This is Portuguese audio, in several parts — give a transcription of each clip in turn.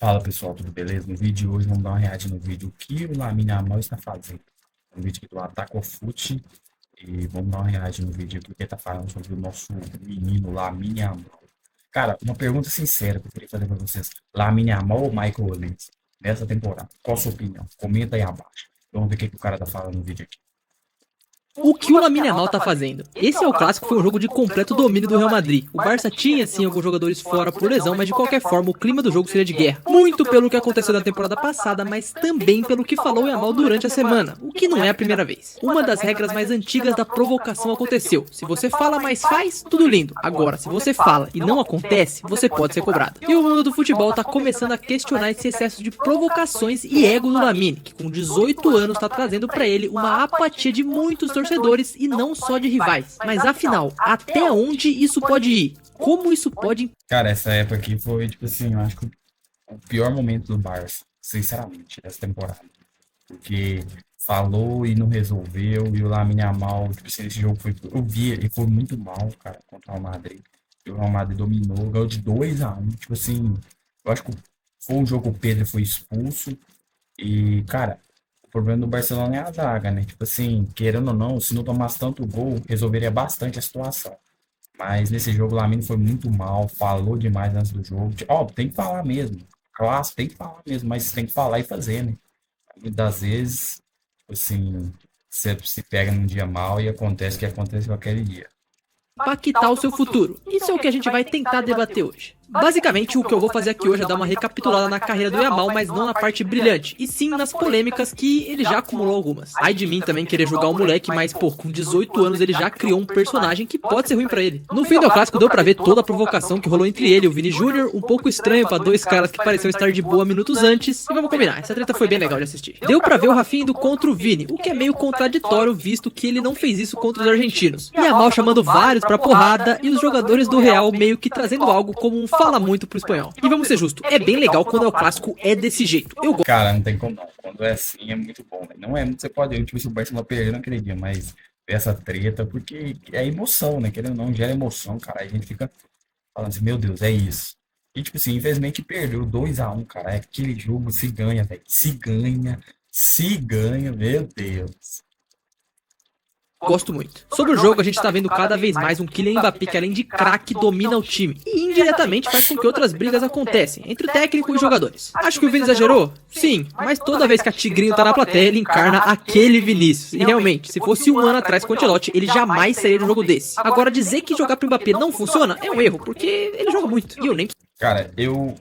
Fala pessoal, tudo beleza? No vídeo de hoje vamos dar uma reagir no vídeo o que o Lamine Yamal está fazendo. Um vídeo aqui do Ataque ao Fute e vamos dar uma reagir no vídeo aqui que ele está falando sobre o nosso menino Lamine Yamal. Cara, uma pergunta sincera que eu queria fazer para vocês. Lamine Yamal ou Michael Olise nessa temporada? Qual a sua opinião? Comenta aí abaixo. Vamos ver o que o cara tá falando no vídeo aqui. O que o Lamine Yamal tá fazendo? Esse é o clássico, foi um jogo de completo domínio do Real Madrid. O Barça tinha sim alguns jogadores fora por lesão, mas de qualquer forma o clima do jogo seria de guerra. Muito pelo que aconteceu na temporada passada, mas também pelo que falou o Yamal durante a semana, o que não é a primeira vez. Uma das regras mais antigas da provocação aconteceu. Se você fala, mas faz, tudo lindo. Agora, se você fala e não acontece, você pode ser cobrado. E o mundo do futebol tá começando a questionar esse excesso de provocações e ego do Lamine, que com 18 anos tá trazendo pra ele uma apatia de muitos torcedores e não só de rivais. Mas afinal, até onde isso pode ir? Como isso pode... Cara, essa época aqui foi, tipo assim, eu acho que o pior momento do Barça, sinceramente, dessa temporada. Porque falou e não resolveu, e o Lamine Yamal, tipo assim, esse jogo foi, eu vi, ele foi muito mal, cara, contra o Real Madrid. E o Real Madrid dominou, ganhou de 2-1, tipo assim, eu acho que foi um jogo que o Pedro foi expulso, e, cara, o problema do Barcelona é a zaga, né? Tipo assim, querendo ou não, se não tomasse tanto gol, resolveria bastante a situação. Mas nesse jogo o Lamine foi muito mal, falou demais antes do jogo. Ó, tem que falar mesmo. Clássico, tem que falar mesmo, mas tem que falar e fazer, né? Muitas das vezes, tipo assim, você se pega num dia mal e acontece o que aconteceu aquele dia. impactar o seu futuro? Isso é o que a gente vai tentar debater hoje. Basicamente, o que eu vou fazer aqui hoje é dar uma recapitulada na carreira do Yamal, mas não na parte brilhante, e sim nas polêmicas que ele já acumulou algumas. Ai de mim também querer julgar o moleque, mas pô, com 18 anos ele já criou um personagem que pode ser ruim pra ele. No fim do clássico deu pra ver toda a provocação que rolou entre ele e o Vini Júnior, um pouco estranho pra dois caras que pareciam estar de boa minutos antes, e vamos combinar, essa treta foi bem legal de assistir. Deu pra ver o Rafinha indo contra o Vini, o que é meio contraditório visto que ele não fez isso contra os argentinos. E Yamal chamando vários pra porrada e os jogadores do Real meio que trazendo algo como um fala muito pro espanhol. E vamos ser justos, é bem legal quando é o clássico é desse jeito. Eu gosto. Cara, não tem como não. Quando é assim é muito bom, né? Não é muito, você pode, tipo, se o Barcelona perder naquele dia, mas ver essa treta, porque é emoção, né? Querendo ou não, gera emoção, cara. Aí a gente fica falando assim, meu Deus, é isso. E, tipo assim, infelizmente perdeu 2-1, cara. É aquele jogo, se ganha, velho. Se ganha, meu Deus. Gosto muito. Sobre o jogo, a gente tá vendo cada vez mais um Kylian Mbappé que além de craque domina o time e indiretamente faz com que outras brigas acontecem entre técnico e jogadores. Acho que o Vini exagerou? Sim, mas toda vez que a Tigrinho tá na plateia, ele encarna aquele Vinícius. E realmente, se fosse um ano atrás com o Ancelotti, ele jamais sairia de um jogo desse. Agora, dizer que jogar pro Mbappé não funciona é um erro, porque ele joga muito. E eu nem... Cara, eu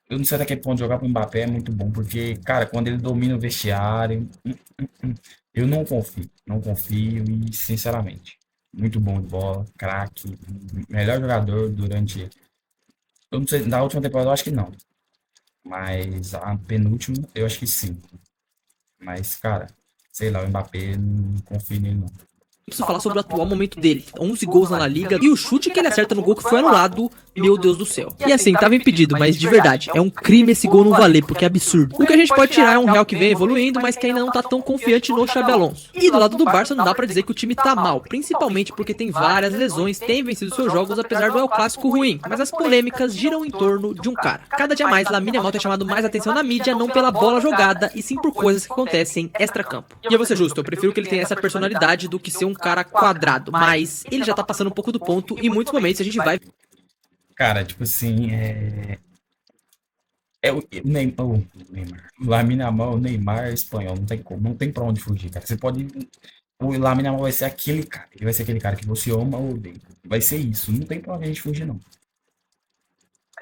não sei até que ponto jogar pro Mbappé é muito bom, porque, cara, quando ele domina o vestiário, eu não confio, não confio e, sinceramente, muito bom de bola, craque, melhor jogador durante, eu não sei, na última temporada eu acho que não, mas a penúltima eu acho que sim, mas, cara, sei lá, o Mbappé, não confio nele não. preciso falar sobre o atual momento dele. 11 gols na La Liga e o chute que ele acerta no gol que foi anulado, meu Deus do céu. E assim, tava impedido, mas de verdade, é um crime esse gol não valer, porque é absurdo. O que a gente pode tirar é um Real que vem evoluindo, mas que ainda não tá tão confiante no Xabi Alonso. E do lado do Barça não dá pra dizer que o time tá mal, principalmente porque tem várias lesões, tem vencido seus jogos apesar do El Clássico ruim, mas as polêmicas giram em torno de um cara. Cada dia mais, Lamine Yamal tem chamado mais atenção na mídia, não pela bola jogada, e sim por coisas que acontecem extra-campo. E eu vou ser justo, eu prefiro que ele tenha essa personalidade do que ser um cara quadrado, mas ele já tá passando um pouco do ponto e em muitos momentos a gente vai... Cara, tipo assim, é o Neymar, o Lamine Yamal, o Neymar é espanhol, não tem como, não tem pra onde fugir, cara. Você pode, o Lamine Yamal vai ser aquele cara, ele vai ser aquele cara que você ama ou odeia. Vai ser isso, não tem pra onde a gente fugir, não.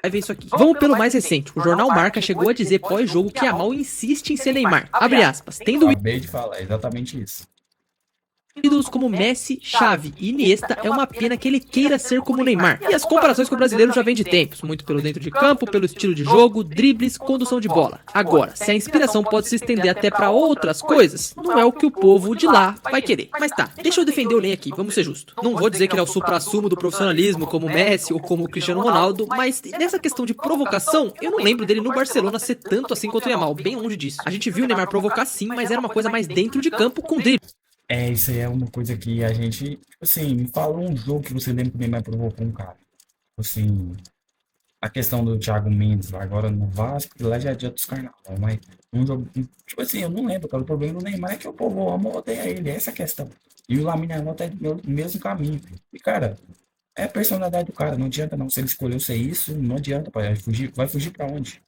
Vai ver isso aqui. Vamos pelo mais recente. O jornal Marca chegou a dizer pós-jogo que Yamal insiste em ser Neymar. Abre aspas. Tendo Acabei de falar, é exatamente isso. ídolos como Messi, Xavi e Iniesta, é uma pena que ele queira ser como Neymar. E as comparações com o brasileiro já vêm de tempos, muito pelo dentro de campo, pelo estilo de jogo, dribles, condução de bola. Agora, se a inspiração pode se estender até pra outras coisas, não é o que o povo de lá vai querer. Mas tá, deixa eu defender o Ney aqui, vamos ser justos. Não vou dizer que ele é o suprassumo do profissionalismo, como o Messi ou como o Cristiano Ronaldo, mas nessa questão de provocação, eu não lembro dele no Barcelona ser tanto assim quanto o Yamal, bem longe disso. A gente viu o Neymar provocar sim, mas era uma coisa mais dentro de campo com drible. Isso aí é uma coisa que a gente, tipo assim, me falou um jogo que você lembra que o Neymar provocou um cara. Tipo assim, a questão do Thiago Mendes lá agora no Vasco, lá já é dia dos carnaval, mas um jogo, tipo assim, eu não lembro, cara, o problema do Neymar é que o povo ama ou odeia ele, essa é a questão. E o Lamine Yamal tá no mesmo caminho. E, cara, é a personalidade do cara, não adianta não, se ele escolheu ser isso, não adianta, pai, vai fugir pra onde?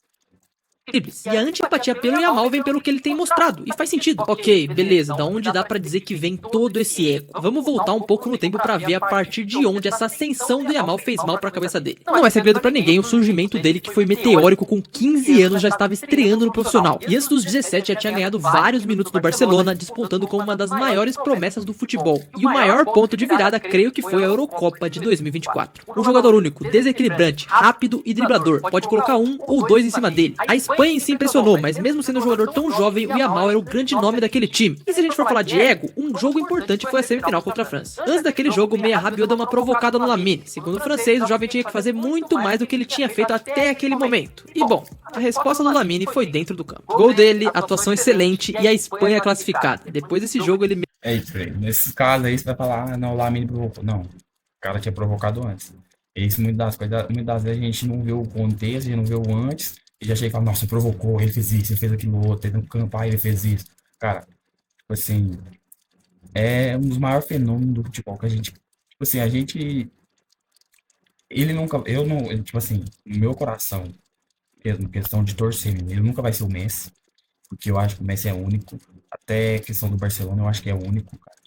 dribles. E a antipatia pelo Yamal vem pelo que ele tem mostrado. E faz sentido. Ok, beleza, da onde dá pra dizer que vem todo esse ego? Vamos voltar um pouco no tempo pra ver a partir de onde essa ascensão do Yamal fez mal pra cabeça dele. Não é segredo pra ninguém o surgimento dele, que foi meteórico, com 15 anos já estava estreando no profissional. E antes dos 17 já tinha ganhado vários minutos no Barcelona, despontando como uma das maiores promessas do futebol. E o maior ponto de virada, creio que foi a Eurocopa de 2024. Um jogador único, desequilibrante, rápido e driblador. Pode colocar um ou dois em cima dele. A Espanha em si impressionou, mas mesmo sendo um jogador tão jovem, o Yamal era o grande nome daquele time. E se a gente for falar de ego, um jogo importante foi a semifinal contra a França. Antes daquele jogo, o meia Rabiot deu uma provocada no Lamine. Segundo o francês, o jovem tinha que fazer muito mais do que ele tinha feito até aquele momento. E bom, a resposta do Lamine foi dentro do campo. Gol dele, atuação excelente e a Espanha classificada. Depois desse jogo, ele... É isso, velho. Nesses casos aí, você vai falar, ah, não, o Lamine provocou. Não, o cara tinha provocado antes. Isso, muitas das vezes a gente não vê o contexto, a gente não vê o antes, e já chega e fala, nossa, provocou, ele fez isso, ele fez aquilo outro, ele no campo, aí ele fez isso. Cara, tipo assim, é um dos maiores fenômenos do futebol que a gente, tipo assim, a gente, ele nunca, eu não, tipo assim, no meu coração, mesmo, questão de torcer, ele nunca vai ser o Messi, porque eu acho que o Messi é único, até a questão do Barcelona eu acho que é único, cara.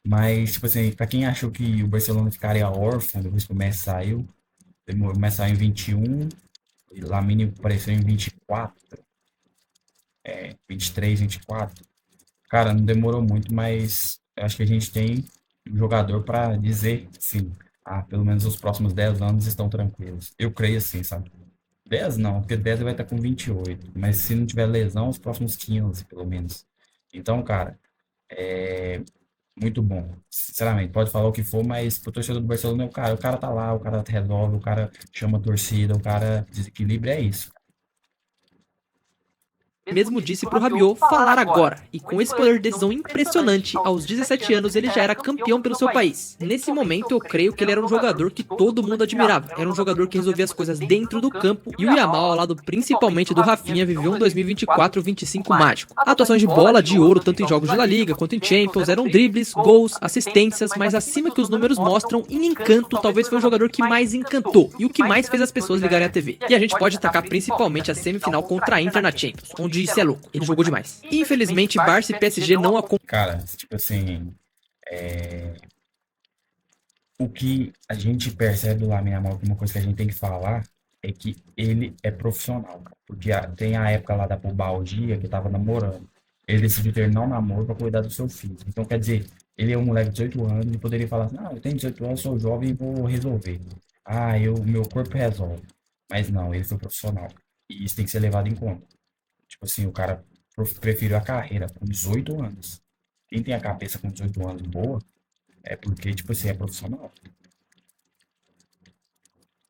Mas, tipo assim, pra quem achou que o Barcelona ficaria órfão depois que o Messi saiu, o Messi saiu em 21, e Lamine apareceu em 24, 23, 24. Cara, não demorou muito, mas eu acho que a gente tem um jogador pra dizer, sim, ah, pelo menos os próximos 10 anos estão tranquilos. Eu creio assim, sabe? 10 não, porque 10 ele vai estar com 28, mas se não tiver lesão, os próximos 15, pelo menos. Então, cara, é muito bom. Sinceramente, pode falar o que for, mas pro torcedor do Barcelona, o cara tá lá, o cara resolve, o cara chama a torcida, o cara desequilibra, é isso. mesmo disse pro Rabiot falar agora. E com esse poder de decisão impressionante, aos 17 anos ele já era campeão pelo seu país. Nesse momento eu creio que ele era um jogador que todo mundo admirava. Era um jogador que resolvia as coisas dentro do campo, e o Yamal, ao lado principalmente do Rafinha, viveu um 2024-25 mágico. Atuações de bola de ouro, tanto em jogos de La Liga quanto em Champions, eram dribles, gols, assistências, mas acima que os números mostram, em encanto, talvez foi o jogador que mais encantou, e o que mais fez as pessoas ligarem a TV. E a gente pode destacar principalmente a semifinal contra a Inter na Champions, onde isso é louco, ele jogou demais. Infelizmente, Barça e PSG não acompanham. Cara, tipo assim, o que a gente percebe do Lamine Yamal, que uma coisa que a gente tem que falar é que ele é profissional, cara. Porque tem a época lá da pubalgia que tava namorando. Ele decidiu terminar o namoro para cuidar do seu filho. Então, quer dizer, ele é um moleque de 18 anos e poderia falar assim, não, eu tenho 18 anos, sou jovem e vou resolver. Ah, meu corpo resolve. Mas não, ele foi profissional. E isso tem que ser levado em conta. Tipo assim, o cara preferiu a carreira com 18 anos. Quem tem a cabeça com 18 anos boa é porque, tipo assim, é profissional.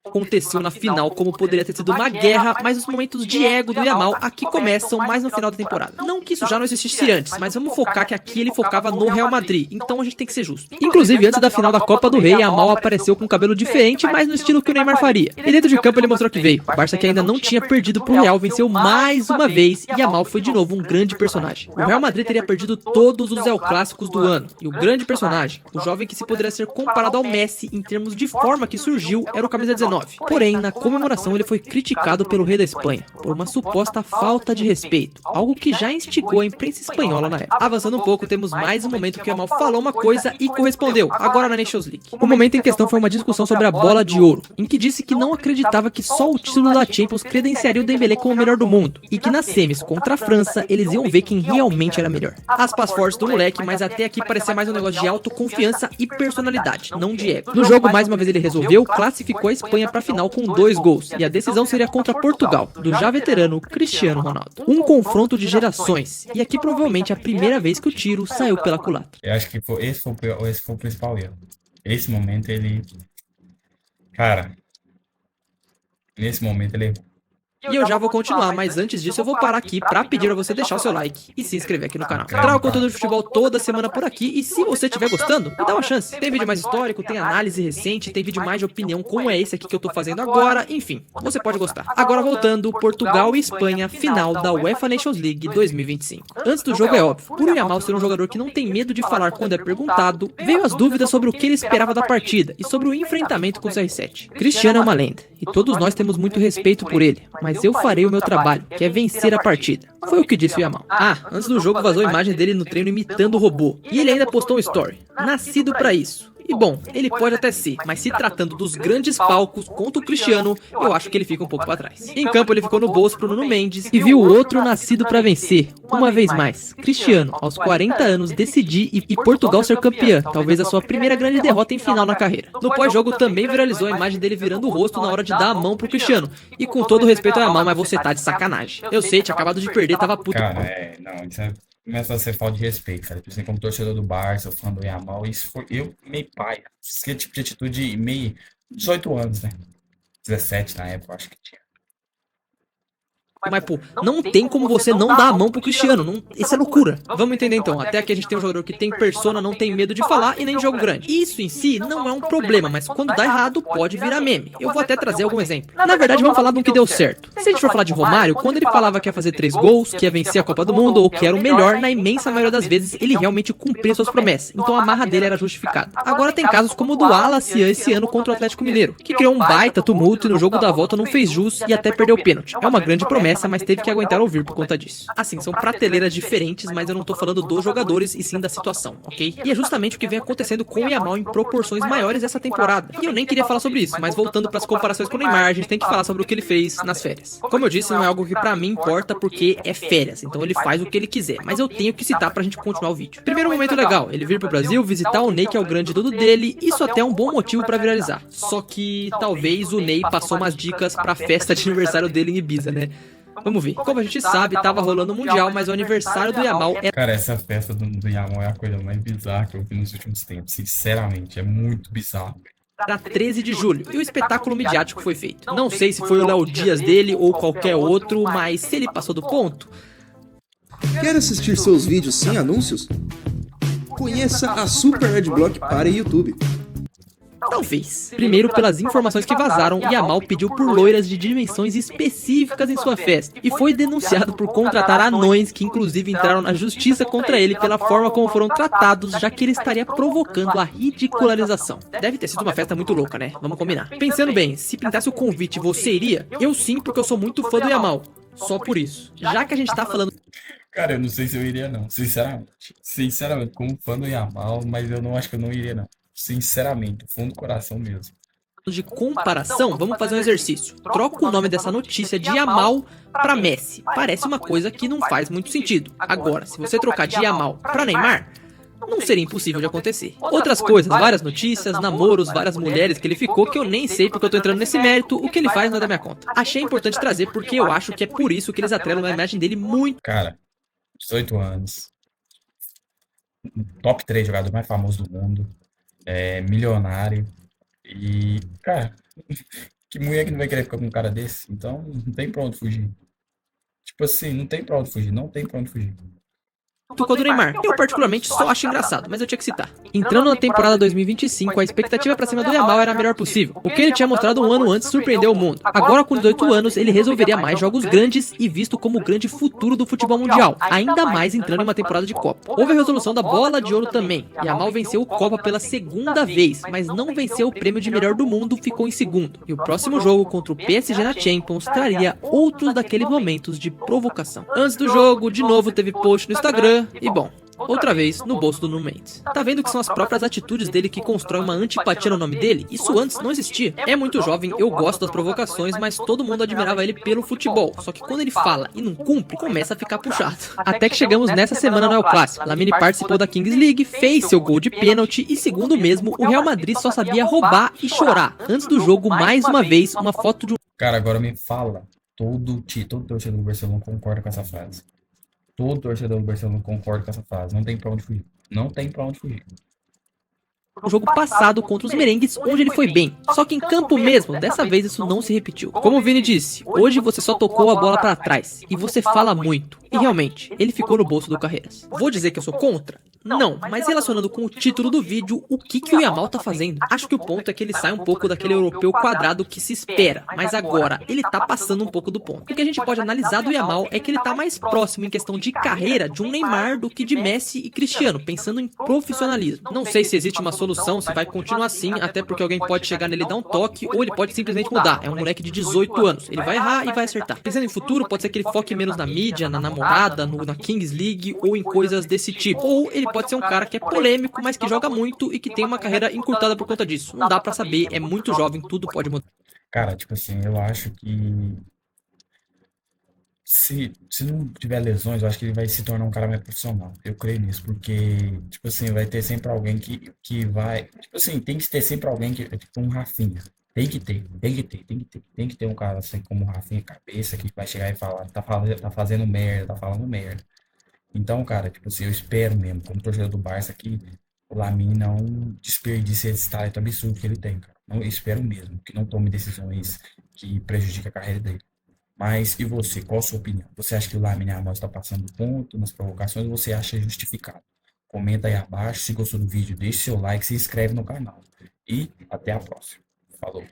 Aconteceu na final, como poderia ter sido uma guerra, mas os momentos de ego do Yamal aqui começam mais no final da temporada. Não que isso já não existisse antes, mas vamos focar que aqui ele focava no Real Madrid, então a gente tem que ser justo. Inclusive, antes da final da Copa do Rei, Yamal apareceu com um cabelo diferente, mas no estilo que o Neymar faria. E dentro de campo ele mostrou que veio. O Barça, que ainda não tinha perdido pro Real, venceu mais uma vez, e Yamal foi de novo um grande personagem. O Real Madrid teria perdido todos os El Clássicos do ano, e o grande personagem, o jovem que se poderia ser comparado ao Messi em termos de forma que surgiu, era o camisa 19. Porém, na comemoração ele foi criticado pelo rei da Espanha por uma suposta falta de respeito, algo que já instigou a imprensa espanhola na época. Avançando um pouco, temos mais um momento que o Yamal falou uma coisa e correspondeu, agora na Nations League. O momento em questão foi uma discussão sobre a bola de ouro, em que disse que não acreditava que só o título da Champions credenciaria o Dembélé como o melhor do mundo, e que nas semis contra a França eles iam ver quem realmente era melhor. Aspas fortes do moleque, mas até aqui parecia mais um negócio de autoconfiança e personalidade, não de ego. No jogo, mais uma vez ele resolveu, classificou a Espanha para a final com 2 gols, e a decisão seria contra Portugal, do já veterano Cristiano Ronaldo. Um confronto de gerações, e aqui provavelmente a primeira vez que o tiro saiu pela culatra. Eu acho que esse foi o principal erro. Esse momento ele. Cara, nesse momento ele errou. E eu já vou continuar, mas antes disso eu vou parar aqui pra pedir a você deixar o seu like e se inscrever aqui no canal. Trago conteúdo de futebol toda semana por aqui e se você estiver gostando, me dá uma chance. Tem vídeo mais histórico, tem análise recente, tem vídeo mais de opinião como é esse aqui que eu tô fazendo agora, enfim, você pode gostar. Agora voltando, Portugal e Espanha, final da UEFA Nations League 2025. Antes do jogo é óbvio, por o Yamal ser um jogador que não tem medo de falar quando é perguntado, veio as dúvidas sobre o que ele esperava da partida e sobre o enfrentamento com o CR7. Cristiano é uma lenda, e todos nós temos muito respeito por ele, mas eu farei o meu trabalho, que é vencer a partida. Foi o que disse o Yamal. Antes do jogo vazou a imagem dele no treino imitando o robô, e ele ainda postou um story. Nascido pra isso. E bom, ele pode até ser, mas se tratando dos grandes palcos contra o Cristiano, eu acho que ele fica um pouco pra trás. Em campo ele ficou no bolso pro Nuno Mendes e viu o outro nascido pra vencer. Uma vez mais, Cristiano, aos 40 anos, decidir e Portugal ser campeã, talvez a sua primeira grande derrota em final na carreira. No pós-jogo também viralizou a imagem dele virando o rosto na hora de dar a mão pro Cristiano. E com todo respeito ao Yamal, mas você tá de sacanagem. Eu sei, tinha acabado de perder, tava puto. Cara, não, isso começa a ser falta de respeito, cara. Tipo assim, como torcedor do Barça, fã do Yamal, isso foi eu meio pai. Esse tipo de atitude meio 18 anos, né? 17 na época, eu acho que tinha. Mas, pô, não tem como você não dar a mão pro Cristiano. Não, isso é loucura. Vamos entender então. Até aqui a gente tem um jogador que tem persona, não tem medo de falar e nem de jogo grande. Isso em si não é um problema, mas quando dá errado, pode virar meme. Eu vou até trazer algum exemplo. Na verdade, vamos falar de um que deu certo. Se a gente for falar de Romário, quando ele falava que ia fazer 3 gols, que ia vencer a Copa do Mundo ou que era o melhor, na imensa maioria das vezes ele realmente cumpria suas promessas. Então a marra dele era justificada. Agora tem casos como o do Alacian esse ano contra o Atlético Mineiro, que criou um baita tumulto e no jogo da volta não fez jus e até perdeu o pênalti. É uma grande promessa, mas teve que aguentar ouvir por conta disso. Assim, são prateleiras diferentes, mas eu não tô falando dos jogadores e sim da situação, ok? E é justamente o que vem acontecendo com o Yamal em proporções maiores essa temporada. E eu nem queria falar sobre isso, mas voltando pras comparações com o Neymar, a gente tem que falar sobre o que ele fez nas férias. Como eu disse, não é algo que pra mim importa porque é férias, então ele faz o que ele quiser, mas eu tenho que citar pra gente continuar o vídeo. Primeiro momento legal, ele vir pro Brasil, visitar o Ney, que é o grande ídolo dele, isso até é um bom motivo pra viralizar. Só que talvez o Ney passou umas dicas pra festa de aniversário dele em Ibiza, né? Vamos ver. Como a gente sabe, tava rolando o Mundial, mas o aniversário do Yamal é... Cara, essa festa do Yamal é a coisa mais bizarra que eu vi nos últimos tempos. Sinceramente, é muito bizarro. Era 13 de julho, e o espetáculo midiático foi feito. Não sei se foi o Léo Dias dele ou qualquer outro, mas se ele passou do ponto... Quer assistir seus vídeos sem anúncios? Conheça a Super Adblock para YouTube. Talvez. Primeiro, pelas informações que vazaram, Yamal pediu por loiras de dimensões específicas em sua festa e foi denunciado por contratar anões que inclusive entraram na justiça contra ele pela forma como foram tratados, já que ele estaria provocando a ridicularização. Deve ter sido uma festa muito louca, né? Vamos combinar. Pensando bem, se pintasse o convite, você iria? Eu sim, porque eu sou muito fã do Yamal. Só por isso. Já que a gente tá falando... Cara, eu não sei se eu iria não, sinceramente. Sinceramente, como fã do Yamal, mas eu não acho que eu não iria não. Sinceramente, fundo do coração mesmo. De comparação, vamos fazer um exercício. Troca o nome dessa notícia de Yamal pra Messi. Parece uma coisa que não faz muito sentido. Agora, se você trocar de Yamal pra Neymar, não seria impossível de acontecer. Outras coisas, várias notícias, namoros, várias mulheres que ele ficou, que eu nem sei porque eu tô entrando nesse mérito, o que ele faz não é da minha conta. Achei importante trazer porque eu acho que é por isso que eles atrelam a imagem dele muito. Cara, 18 anos, top 3 jogador mais famoso do mundo. Milionário e, cara, que mulher que não vai querer ficar com um cara desse? Então, não tem pra onde fugir. Tipo assim, não tem pra onde fugir, não tem pra onde fugir. Com a do Neymar. Eu particularmente só acho engraçado, mas eu tinha que citar. Entrando na temporada 2025, a expectativa pra cima do Yamal era a melhor possível. O que ele tinha mostrado um ano antes surpreendeu o mundo. Agora com 18 anos, ele resolveria mais jogos grandes e visto como o grande futuro do futebol mundial, ainda mais entrando em uma temporada de Copa. Houve a resolução da Bola de Ouro também. Yamal venceu o Copa pela segunda vez, mas não venceu o prêmio de melhor do mundo, ficou em segundo. E o próximo jogo contra o PSG na Champions traria outros daqueles momentos de provocação. Antes do jogo, de novo teve post no Instagram. E bom, outra vez no bolso do Nuno Mendes. Tá vendo que são as próprias atitudes dele que constroem uma antipatia no nome dele? Isso antes não existia. É muito jovem, eu gosto das provocações, mas todo mundo admirava ele pelo futebol. Só que quando ele fala e não cumpre, começa a ficar puxado. Até que chegamos nessa semana no El Clássico. Lamine participou da Kings League, fez seu gol de pênalti e, segundo mesmo, o Real Madrid só sabia roubar e chorar. Antes do jogo, mais uma vez, uma foto de um... Cara, agora me fala, todo torcedor do Barcelona concorda com essa frase. Todo torcedor do Barcelona concorda com essa frase. Não tem pra onde fugir. Não tem pra onde fugir. no jogo passado contra os merengues, onde ele foi bem. Só que em campo mesmo, dessa vez isso não se repetiu. Como o Vini disse, hoje você só tocou a bola para trás, e você fala muito. E realmente, ele ficou no bolso do Carreiras. Vou dizer que eu sou contra? Não, mas relacionando com o título do vídeo, o que o Yamal tá fazendo? Acho que o ponto é que ele sai um pouco daquele europeu quadrado que se espera, mas agora ele tá passando um pouco do ponto. O que a gente pode analisar do Yamal é que ele tá mais próximo em questão de carreira de um Neymar do que de Messi e Cristiano, pensando em profissionalismo. Não sei se existe uma solução, se vai continuar assim, até porque alguém pode chegar nele e dar um toque, ou ele pode simplesmente mudar. É um moleque de 18 anos, ele vai errar e vai acertar. Pensando em futuro, pode ser que ele foque menos na mídia, na namorada, na Kings League ou em coisas desse tipo. Ou ele pode ser um cara que é polêmico, mas que joga muito e que tem uma carreira encurtada por conta disso. Não dá pra saber, é muito jovem, tudo pode mudar. Cara, tipo assim, eu acho que se não tiver lesões, eu acho que ele vai se tornar um cara mais profissional. Eu creio nisso, porque, tipo assim, vai ter sempre alguém que vai. Tipo assim, tem que ter sempre alguém que é tipo um Rafinha. Tem que ter um cara assim como o Rafinha cabeça que vai chegar e falar, tá fazendo merda, tá falando merda. Então, cara, tipo assim, eu espero mesmo, como torcedor do Barça, que o Lamine não desperdice esse talento absurdo que ele tem, cara. Não, eu espero mesmo que não tome decisões que prejudiquem a carreira dele. Mas e você, qual a sua opinião? Você acha que o Lamine Yamal está passando ponto nas provocações ou você acha justificado? Comenta aí abaixo, se gostou do vídeo, deixe seu like, se inscreve no canal. E até a próxima. Falou!